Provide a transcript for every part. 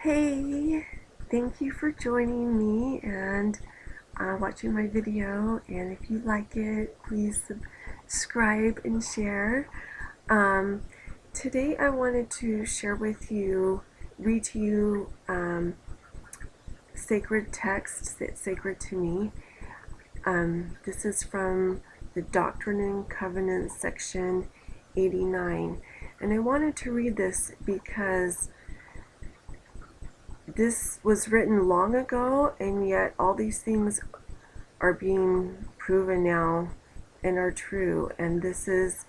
Hey, thank you for joining me and watching my video. And if you like it, please subscribe and share. Um, Today I wanted to share with you, read to you sacred texts that's sacred to me. This is from the Doctrine and Covenants section 89. And I wanted to read this because this was written long ago, and yet all these things are being proven now and are true. And this is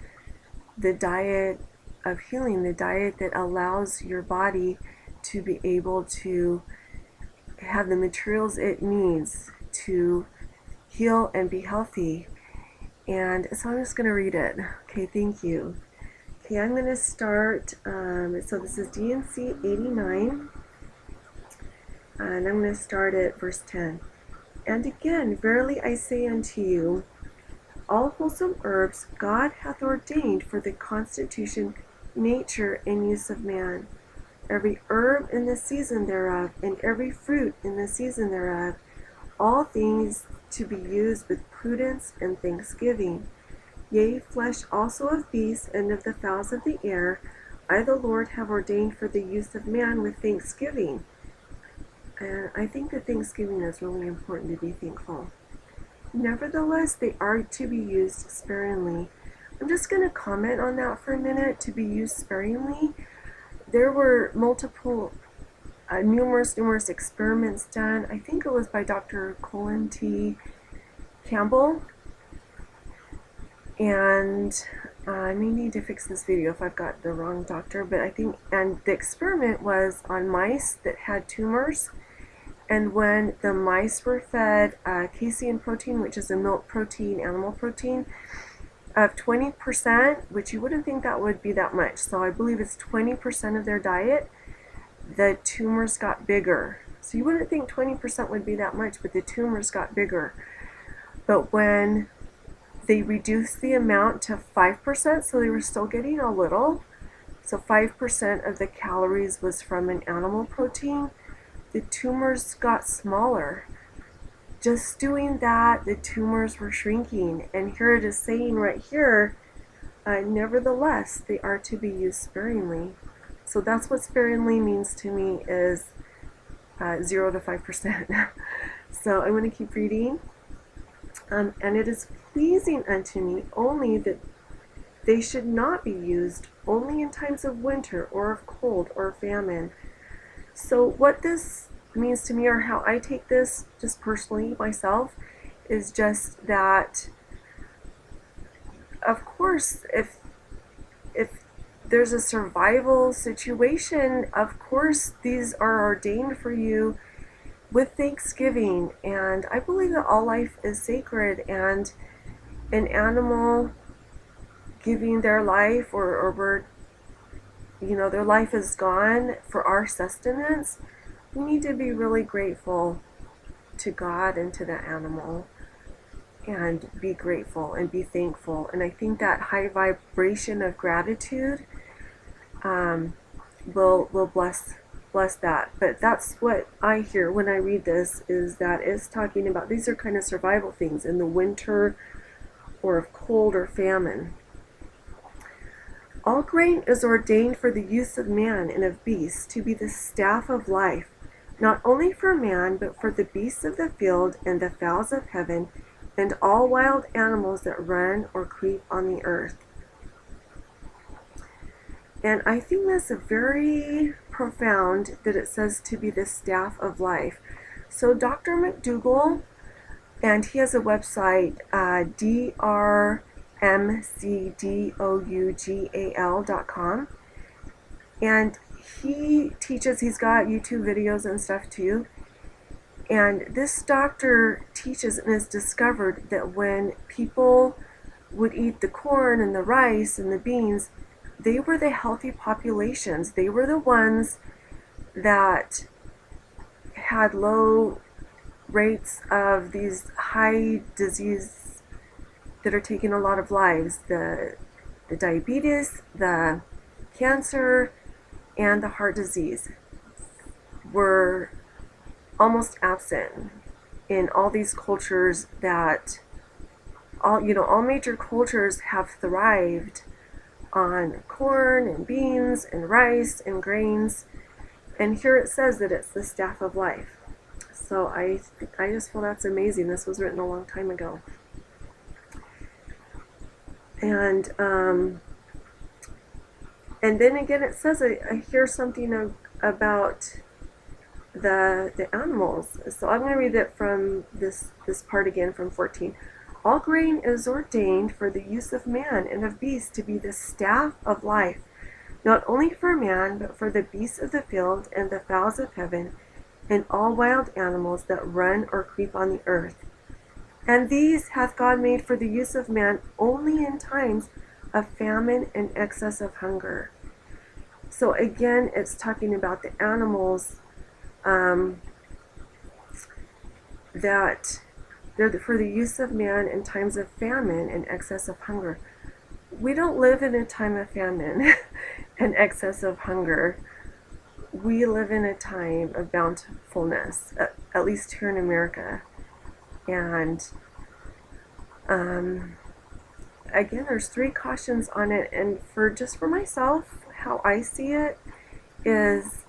the diet of healing, the diet that allows your body to be able to have the materials it needs to heal and be healthy. And so I'm just going to read it. Okay, thank you. Okay, I'm going to start. So this is D&C 89. And I'm going to start at verse 10. And again, verily I say unto you, all wholesome herbs God hath ordained for the constitution, nature, and use of man. Every herb in the season thereof, and every fruit in the season thereof, all things to be used with prudence and thanksgiving. Yea, flesh also of beasts and of the fowls of the air, I the Lord have ordained for the use of man with thanksgiving. And I think that Thanksgiving is really important to be thankful. Nevertheless, they are to be used sparingly. I'm just going to comment on that for a minute, to be used sparingly. There were numerous experiments done. I think it was by Dr. Colin T. Campbell. And I may need to fix this video if I've got the wrong doctor, but I think, and the experiment was on mice that had tumors. And when the mice were fed casein protein, which is a milk protein, animal protein, of 20%, which you wouldn't think that would be that much. So I believe it's 20% of their diet, the tumors got bigger. So you wouldn't think 20% would be that much, but the tumors got bigger. But when they reduced the amount to 5%, so they were still getting a little, so 5% of the calories was from an animal protein, the tumors got smaller. Just doing that, the tumors were shrinking. And here it is saying right here, nevertheless, they are to be used sparingly. So that's what sparingly means to me, is 0 to 5%. So I'm going to keep reading. And it is pleasing unto me only that they should not be used only in times of winter or of cold or famine. So what this means to me, or how I take this just personally myself, is just that, of course, if there's a survival situation, of course these are ordained for you with thanksgiving. And I believe that all life is sacred, and an animal giving their life, or their life is gone for our sustenance, we need to be really grateful to God and to the animal, and be grateful and be thankful. And I think that high vibration of gratitude will bless that. But that's what I hear when I read this, is that it's talking about these are kind of survival things in the winter or of cold or famine. All grain is ordained for the use of man and of beasts to be the staff of life, not only for man, but for the beasts of the field and the fowls of heaven, and all wild animals that run or creep on the earth. And I think that's very profound that it says to be the staff of life. So Dr. McDougall, and he has a website, drmcdougal.com, and he teaches, he's got YouTube videos and stuff too. And this doctor teaches and has discovered that when people would eat the corn and the rice and the beans, they were the healthy populations. They were the ones that had low rates of these high disease that are taking a lot of lives, the diabetes, the cancer, and the heart disease. were almost absent in all these cultures that all major cultures have thrived on corn and beans and rice and grains, and here it says that it's the staff of life. So I just feel that's amazing. This was written a long time ago. And then again it says, I hear something about the animals. So I'm going to read it from this part again from 14. All grain is ordained for the use of man and of beasts to be the staff of life, not only for man, but for the beasts of the field and the fowls of heaven, and all wild animals that run or creep on the earth. And these hath God made for the use of man only in times of famine and excess of hunger. So again, it's talking about the animals that they're for the use of man in times of famine and excess of hunger. We don't live in a time of famine and excess of hunger. We live in a time of bountifulness, at least here in America. And again, there's 3 cautions on it, and for myself, how I see it is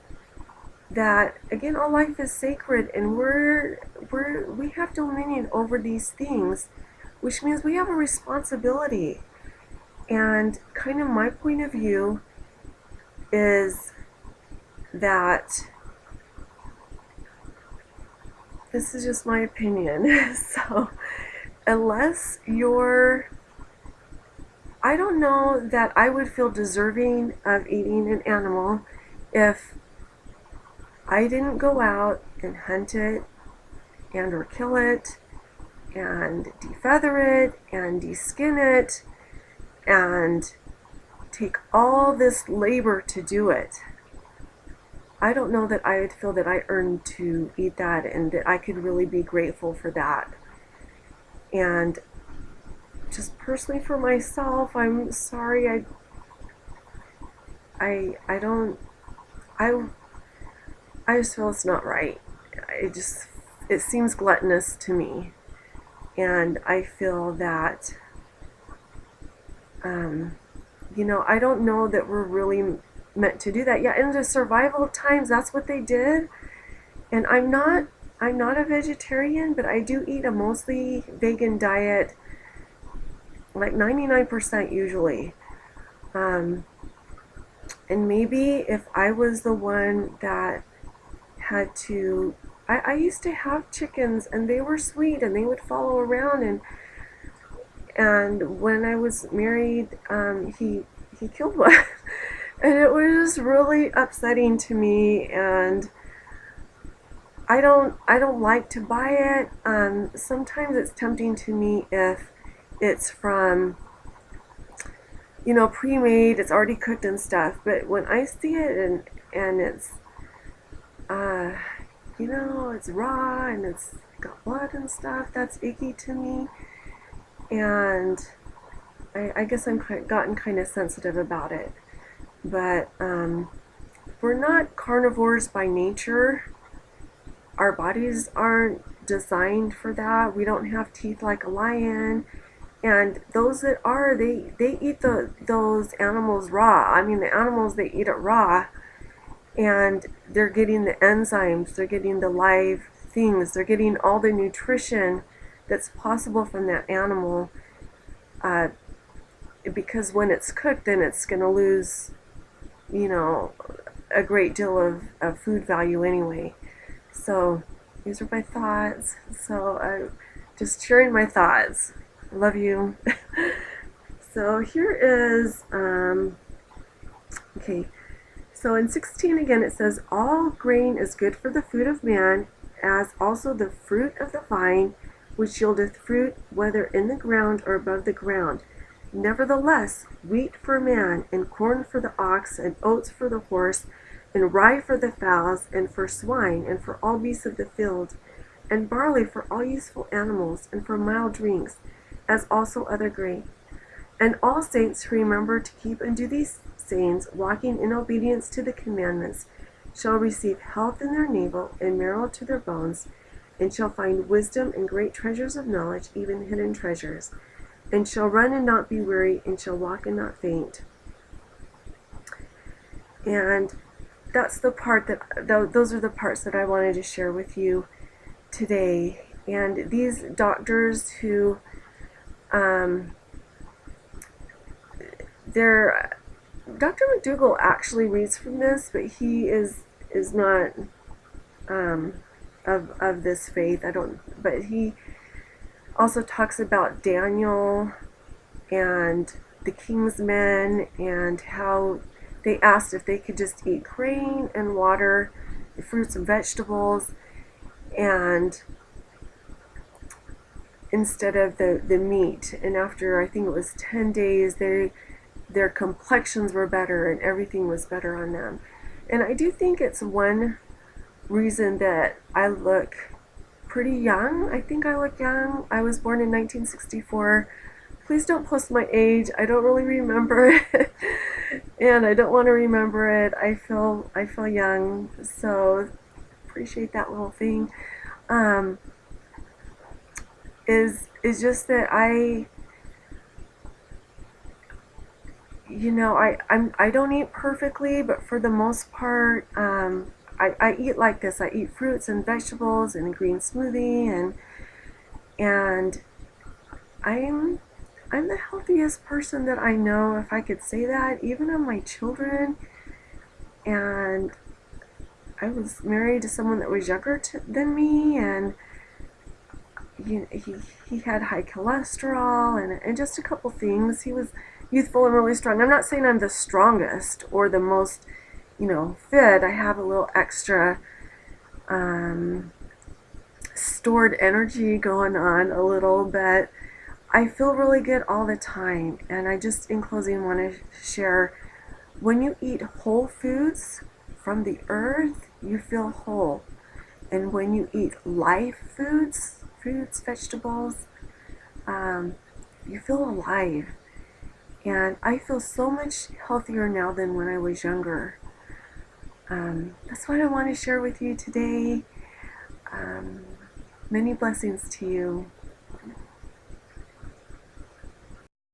that again, all life is sacred, and we have dominion over these things, which means we have a responsibility. And kind of my point of view is that this is just my opinion. So unless I don't know that I would feel deserving of eating an animal if I didn't go out and hunt it and or kill it and defeather it and deskin it and take all this labor to do it. I don't know that I would feel that I earned to eat that and that I could really be grateful for that. And just personally for myself, I'm sorry, I just feel it's not right. It seems gluttonous to me. And I feel that, I don't know that we're really meant to do that. Yeah, in the survival times, that's what they did. And I'm not a vegetarian, but I do eat a mostly vegan diet, like 99% usually. And maybe if I was the one that had to, I used to have chickens, and they were sweet, and they would follow around, and when I was married, he killed one. And it was really upsetting to me, and I don't like to buy it. Sometimes it's tempting to me if it's from, pre-made, it's already cooked and stuff. But when I see it and it's, it's raw and it's got blood and stuff, that's icky to me. And I guess I'm gotten kind of sensitive about it. But we're not carnivores by nature. Our bodies aren't designed for that. We don't have teeth like a lion. And those that are, they eat those animals raw. I mean, the animals, they eat it raw. And they're getting the enzymes. They're getting the live things. They're getting all the nutrition that's possible from that animal. Because when it's cooked, then it's going to lose, a great deal of food value anyway. So these are my thoughts. So just sharing my thoughts. Love you. So here is, okay. So in 16 again it says, all grain is good for the food of man, as also the fruit of the vine, which yieldeth fruit, whether in the ground or above the ground. Nevertheless, wheat for man, and corn for the ox, and oats for the horse, and rye for the fowls, and for swine, and for all beasts of the field, and barley for all useful animals, and for mild drinks, as also other grain. And all saints who remember to keep and do these sayings, walking in obedience to the commandments, shall receive health in their navel and marrow to their bones, and shall find wisdom and great treasures of knowledge, even hidden treasures, and shall run and not be weary, and shall walk and not faint. And that's the part those are the parts that I wanted to share with you today. And these doctors who, Dr. McDougall actually reads from this, but he is not of this faith. But he also talks about Daniel and the king's men, and how they asked if they could just eat grain and water, fruits and vegetables, and instead of the meat. And after, I think it was 10 days, their complexions were better and everything was better on them. And I do think it's one reason that I look pretty young. I think I look young. I was born in 1964. Please don't post my age. I don't really remember it. And I don't want to remember it. I feel young. So appreciate that little thing. Is just that I don't eat perfectly, but for the most part, I eat like this. I eat fruits and vegetables and a green smoothie, and I'm the healthiest person that I know, if I could say that, even of my children. And I was married to someone that was younger than me, and he had high cholesterol and just a couple things. He was youthful and really strong. I'm not saying I'm the strongest or the most, fit. I have a little extra stored energy going on a little, but I feel really good all the time. And I just, in closing, want to share, when you eat whole foods from the earth, you feel whole. And when you eat live foods, fruits, vegetables, you feel alive. And I feel so much healthier now than when I was younger. That's what I want to share with you today. Many blessings to you.